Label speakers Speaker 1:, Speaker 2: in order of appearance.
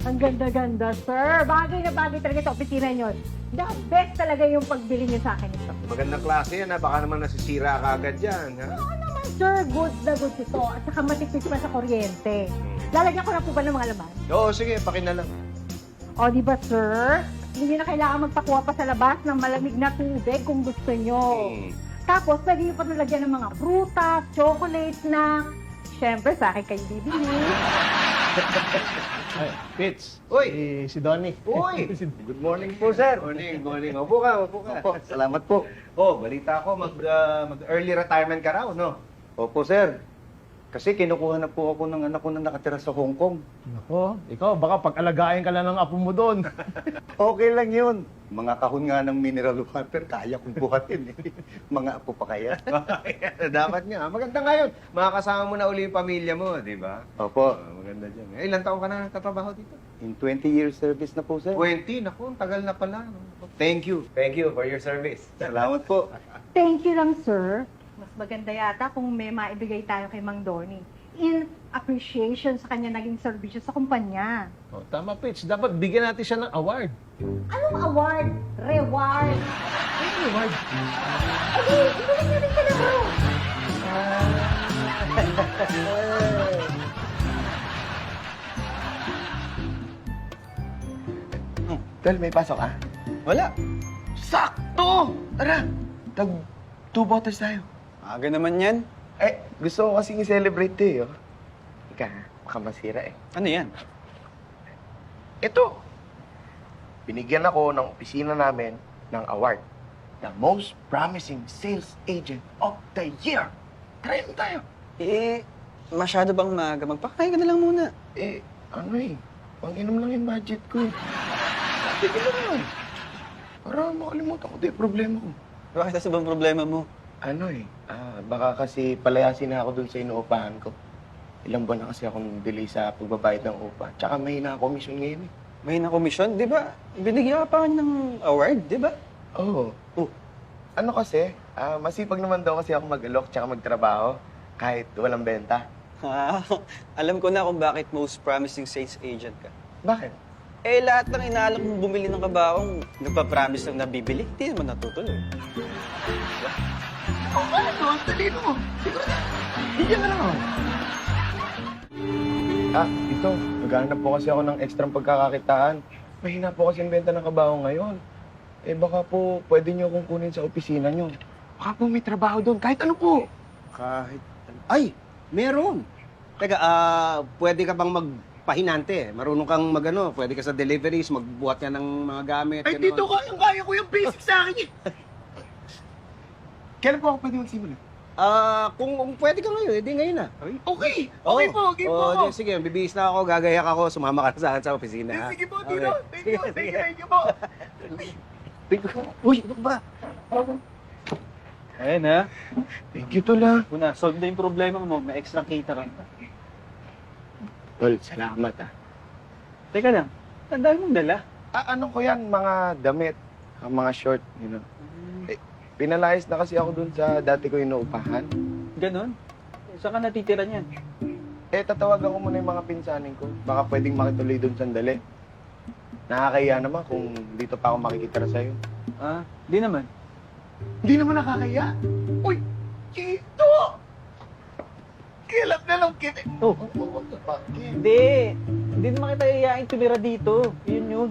Speaker 1: Ang ganda-ganda, sir. Bagay na bagay talaga sa opisina nyo. The best talaga yung pagbili niyo sa akin ito.
Speaker 2: Magandang klase yan ha. Baka naman nasisira ka agad yan. Ha?
Speaker 1: Oo naman, sir. Good na good ito. At saka matipid pa sa kuryente. Lalagyan ko na po ba ng mga laman?
Speaker 2: Oo, sige. Pakinalang.
Speaker 1: O, di ba, sir? Hindi na kailangan magpakuha pa sa labas ng malamig na tubig kung gusto nyo. Tapos, pwede nyo pa nalagyan ng mga prutas, chocolates na... Siyempre, sa akin kayo bibili.
Speaker 3: Ay, Fitz.
Speaker 2: Uy!
Speaker 3: Si Donnie.
Speaker 2: Uy! Good morning po, sir. Morning, morning. Upo ka, upo ka.
Speaker 4: Opo, salamat po.
Speaker 2: Oh, balita ko, mag-early retirement ka raw, no?
Speaker 4: Opo, sir. Kasi kinukuha na po ako ng anak ko na nakatira sa Hong Kong.
Speaker 3: Nako, ikaw, baka pag-alagayin ka lang ng apo mo doon.
Speaker 4: Okay lang yun. Mga kahon nga ng mineral water, kaya kong buhatin. Mga apo pa kaya.
Speaker 2: Dapat nga. Maganda ngayon. Makakasama mo na uli yung pamilya mo, di ba?
Speaker 4: Opo,
Speaker 2: Maganda dyan. Eh, ilang taon ka na nagtatrabaho dito?
Speaker 4: in 20 years service na po, sir.
Speaker 2: 20. Naku, ang tagal na pala. No? Thank you. Thank you for your service.
Speaker 4: Salamat po.
Speaker 1: Thank you lang, sir. Mas maganda yata kung may maibigay tayo kay Mang Donnie. In appreciation sa kanya naging serbisyo sa kumpanya.
Speaker 3: Oh, tama, Fitz. Dapat bigyan natin siya ng award.
Speaker 1: Anong award? Reward?
Speaker 3: Ano award?
Speaker 1: Eh di, ibigay niyo rin ka na, bro.
Speaker 4: Tol, may pasok ah?
Speaker 2: Wala.
Speaker 4: Sakto! Tara, tag 2 bottles tayo.
Speaker 5: Aga naman yan.
Speaker 4: Eh, gusto ko kasing i-celebrate to eh. Oh. Ika, baka masira eh.
Speaker 5: Ano yan?
Speaker 6: Ito, binigyan ako ng opisina namin ng award. The most promising sales agent of the year. Try mo tayo.
Speaker 5: Eh, masyado bang maaga? Magpakain ka na lang muna.
Speaker 6: Eh, ano eh, pang-inom lang yung budget ko eh. Sige lang yun. Para makalimutan ko, di problema ko.
Speaker 5: Bakit sa bang problema mo?
Speaker 6: Ano eh, baka kasi palayasin na ako dun sa inuupahan ko. Ilang buwan na kasi akong delay sa pagbabayad ng upa. Tsaka may na-commission ngayon eh.
Speaker 5: May na-komisyon, di ba? Binigyan ka pa ng award, di ba?
Speaker 6: Oo. Oh. Ano kasi, masipag naman daw kasi ako mag-alok tsaka magtrabaho kahit walang benta.
Speaker 5: Ah, alam ko na kung bakit most promising sales agent ka.
Speaker 6: Bakit?
Speaker 5: Eh, lahat ng inaalok mong bumili ng kabaong, nagpa-promise lang na bibili, hindi naman natutuloy.
Speaker 6: Oo nga, ito ang talino mo. Siguro na. Bigyan ka lang ako. Ito. Naghahanap po kasi ako ng ekstrang pagkakakitaan. Mahina po kasi ang benta ng kabaho ngayon. Eh baka po pwede niyo akong kunin sa opisina niyo. Baka po may trabaho doon. Kahit ano po.
Speaker 7: Kahit... Ay! Meron! Teka, pwede ka bang magpahinante? Marunong kang magano, pwede ka sa deliveries, magbuhat ka ng mga gamit.
Speaker 6: Ay,
Speaker 7: ganon.
Speaker 6: dito kaya ko yung basic sa akin eh. Kailan po ako pwede magsimula?
Speaker 7: Kung pwede ka ngayon, edi ngayon na.
Speaker 6: Okay! Okay po, okay po.
Speaker 7: Oh, sige, bibihis na ako, gagayak ako, sumama ka na sa akin sa opisina. ha?
Speaker 6: Sige po,
Speaker 7: Okay.
Speaker 6: Tino. Thank you,
Speaker 7: Sige,
Speaker 6: thank you,
Speaker 7: sige.
Speaker 6: thank you po.
Speaker 7: Uy, ano ba?
Speaker 3: Ayun ha.
Speaker 6: Thank you, Tula.
Speaker 3: Una, solve na yung problema mo. May extra caterer.
Speaker 6: Tol, salamat
Speaker 3: Teka lang, ang dami mong dala.
Speaker 6: Ano ko yan, mga damit, mga short, you know. Pinalayas na kasi ako dun sa dati ko inuupahan.
Speaker 3: Ganon? Saan ka natitira niyan?
Speaker 6: Tatawagan ko muna yung mga pinsanin ko. Baka pwedeng makituloy dun sandali. Nakakahiya naman kung dito pa ako makikitira sa'yo.
Speaker 3: Di naman.
Speaker 6: Hindi naman nakakahiya. Uy! Kito! Kilap na lang kita.
Speaker 3: Oh. Hindi. Hindi naman kita iyayain tumira dito. Yun.